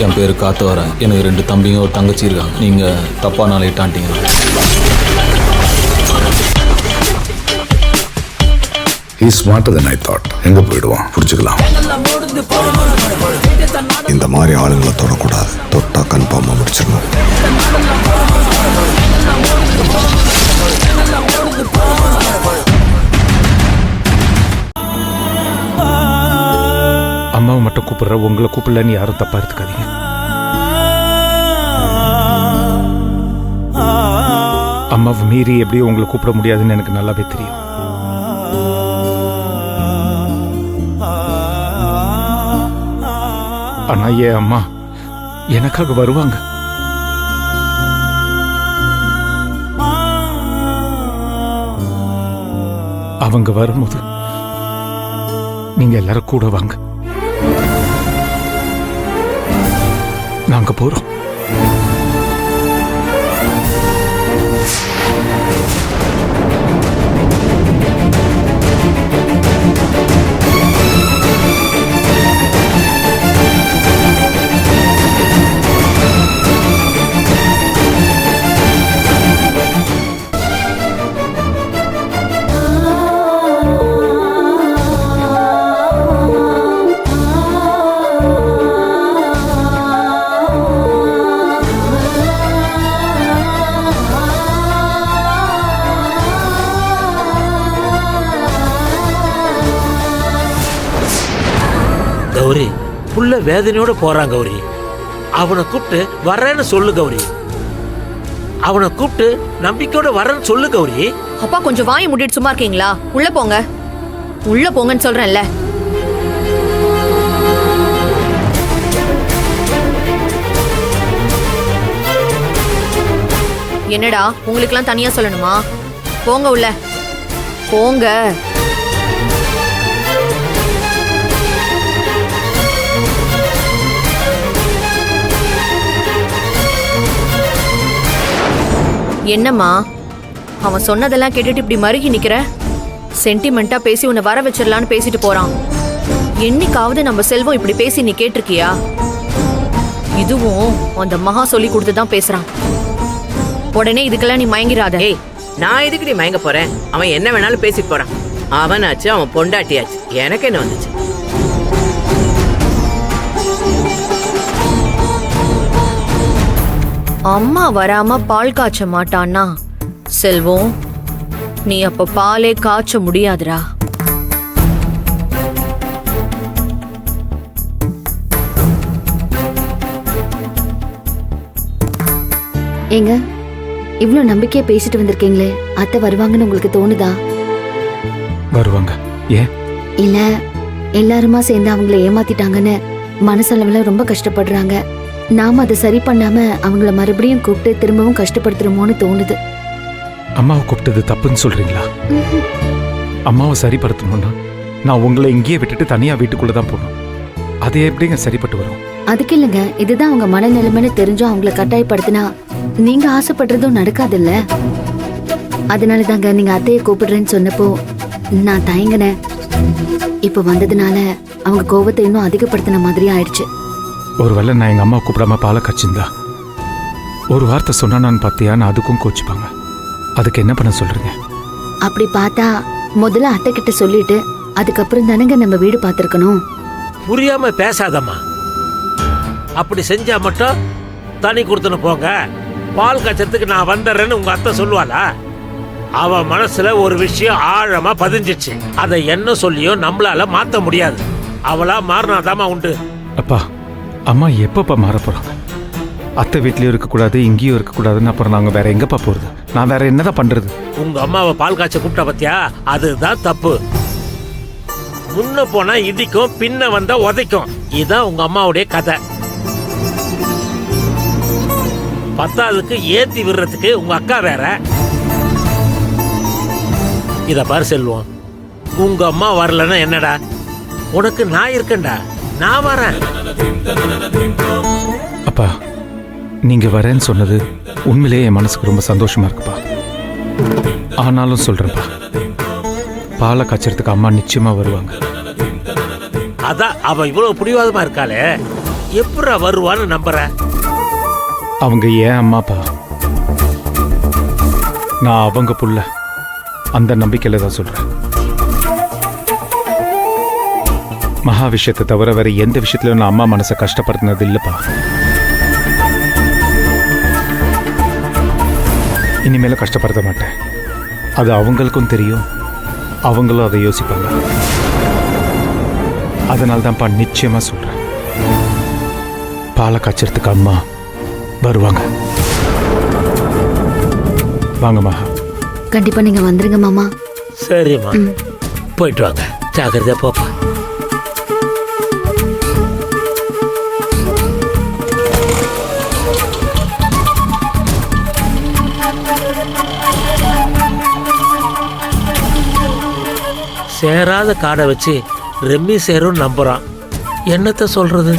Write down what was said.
என் பேரு காத்தவரன். எனக்கு 2 தம்பிங்க ஒரு தங்கச்சி இருக்காங்க. நீங்க தப்பா நாளையிட்டான்ட்டீங்க. He is smarter than I thought. எங்க போயிடுவான் புரிஞ்சுக்கலாம். இந்த மாதிரி ஆளுங்களை தொடக்கூடாது. தொட்டா கன்ஃபார்மா முடிச்சிடணும். அம்மாவை மட்டும் கூப்பிடுற, உங்களை கூப்பிடலன்னு யாரும் தப்பா எடுத்துக்காதீங்க. அம்மாவை மீறி எப்படியும் உங்களை கூப்பிட முடியாதுன்னு எனக்கு நல்லாவே தெரியும். ஆனா ஏன் அம்மா எனக்காக வருவாங்க. அவங்க வரும்போது நீங்க எல்லாரும் கூட வாங்க. நாங்க போறோம். கௌரி, புள்ள வேதனையோட போறான் கௌரி. அவனை கூப்பிட்டு வரேன்னு சொல்லு கௌரி. அவனை கூப்பிட்டு நம்பிக்கையோட வரேன்னு சொல்லு கௌரி. அப்பா கொஞ்சம் வாயை மூடிட்டு சும்மா இருக்கீங்களா? உள்ள போங்க, உள்ள போங்கன்னு சொல்றேன்ல. என்னடா உங்களுக்கெல்லாம் தனியா சொல்லணுமா? போங்க உள்ள போங்க. என்னம்மா அவன் சொன்னதெல்லாம் கேட்டுட்டு இப்படி மருகி நிக்கிற? சென்டிமெண்டா பேசி உன்னை வர வச்சிடலான்னு பேசிட்டு போறான். என்னைக்காவது நம்ம செல்வம் இப்படி பேசி நீ கேட்டிருக்கியா? இதுவும் அந்த மகா சொல்லி கொடுத்துதான் பேசுறான். உடனே இதுக்கெல்லாம் நீ மயங்கிறாத. ஏய், நான் எதுக்கு நீ மயங்க போறேன்? அவன் என்ன வேணாலும் பேசிட்டு போறான். அவனாச்சு, அவன் பொண்டாட்டியாச்சு, எனக்கு என்ன வந்துச்சு? அம்மா வராம பால் காய்ச்ச மாட்டான்னா செல்வம், நீ அப்ப பாலே காய்ச்ச முடியாதுடா. ஏங்க, இவ்ளோ நம்பிக்கையா பேசிட்டு வந்திருக்கீங்களே, அத்தை வருவாங்கன்னு உங்களுக்கு தோணுதா? வருவாங்க. ஏன் இல்ல எல்லாருமா சேர்ந்து அவங்கள ஏமாத்திட்டாங்கன்னு மனசளவுல ரொம்ப கஷ்டப்படுறாங்க. நாம அதை சரி பண்ணாம அவங்கள மறுபடியும் கூப்பிட்டு திரும்பவும் கஷ்டப்படுத்துறோமோன்னு தோணுது. அம்மாவை கூப்பிட்டது தப்புன்னு சொல்றீங்களா? அம்மாவை சரிப்படுத்தணும்னா நான் உங்களை இங்கேயே விட்டுட்டு தனியா வீட்டுக்குள்ளதான் போகணும். அது எப்படிங்க சரிப்பட்டு வரும்? அதுக்கு இல்லைங்க, இதுதான் அவங்க மனநிலைமைன்னு தெரிஞ்சும் அவங்கள கட்டாயப்படுத்தினா நீங்க ஆசைப்படுறதும் நடக்காதுல்ல. அதனால தாங்க நீங்க அத்தையை கூப்பிடுறேன்னு சொன்னப்போ நான் தயங்கினேன். இப்ப வந்ததுனால அவங்க கோபத்தை இன்னும் அதிகப்படுத்தின மாதிரி ஆயிடுச்சு. ஒருவேளை நான் எங்க அம்மா கூப்பிடாம பாலை கச்சிருந்தா ஒரு வார்த்தை சொன்னா நான் பார்த்தியா, நான் அதுக்கும் கோச்சுப்பாங்க. அதுக்கு என்ன பண்ண சொல்றீங்க? அப்படி பார்த்தா முதல்ல அத்தை கிட்ட சொல்லிட்டு அதுக்கப்புறம் தானங்க நம்ம வீடு பார்த்திருக்கணும். புரியாம பேசாதம்மா. அப்படி செஞ்சா மட்டும் தனி கொடுத்துன்னு போங்க, பால் காய்ச்சறதுக்கு நான் வந்துடுறேன்னு உங்க அத்தை சொல்லுவாளா? அவ மனசுல ஒரு விஷயம் ஆழமா பதிஞ்சிச்சு. அதை என்ன சொல்லியோ நம்மளால மாத்த முடியாது. அவளா மாறினாதாமா உண்டு. அப்பா, அம்மா எப்பப்பா மாற போறாங்க? அத்தை வீட்லயும் இருக்கக்கூடாது, இங்கேயும் இருக்கக்கூடாதுன்னு அப்புறம் நாங்க வேற எங்கப்பா போறது? நான் வேற என்னதான் பண்றது? உங்க அம்மாவை பால் காய்ச்ச கூப்பிட்டா பத்தியா, அதுதான் தப்பு. முன்ன போனா இடிக்கும், பின்ன வந்தா உதைக்கும். இதுதான் உங்க அம்மாவுடைய கதை. பத்தாவதுக்கு ஏத்தி விடுறதுக்கு உங்க அக்கா வேற. இத பாரு செல்வம், உங்க அம்மா வரலன்னா என்னடா, உனக்கு நான் இருக்கேன்டா, நான் வரேன். அப்பா, நீங்க வரேன்னு சொன்னது உண்மையிலேயே என் மனசுக்கு ரொம்ப சந்தோஷமா இருக்குப்பா. ஆனாலும் சொல்றேன்ப்பா, பாலை காய்ச்சறதுக்கு அம்மா நிச்சயமா வருவாங்க. அதான் அவ இவ்வளவு பிடிவாதமா இருக்காளே, எப்படா வருவான்னு நம்புற? அவங்க ஏன் அம்மாப்பா, நான் அவங்க புள்ள. அந்த நம்பிக்கையில தான் சொல்றேன். மகா விஷயத்தை தவிர வேற எந்த விஷயத்திலும் நான் அம்மா மனசை கஷ்டப்படுத்தினது இல்லப்பா. இனிமேல கஷ்டப்படுத்த மாட்டேன். அது அவங்களுக்கும் தெரியும், அவங்களும் அதை யோசிப்பாங்க. அதனால தான்ப்பா நிச்சயமா சொல்றேன், பாலை காய்ச்சறதுக்கு அம்மா வருவாங்க. வாங்க மகா. கண்டிப்பா நீங்க வந்துருங்க மாமா. சரிம்மா, போயிட்டு வாங்க. ஜாக்கிரதையா போப்பா. சேராத காடை வச்சு ரெம்மி சேரும் நம்புறான். என்னத்த சொல்றது?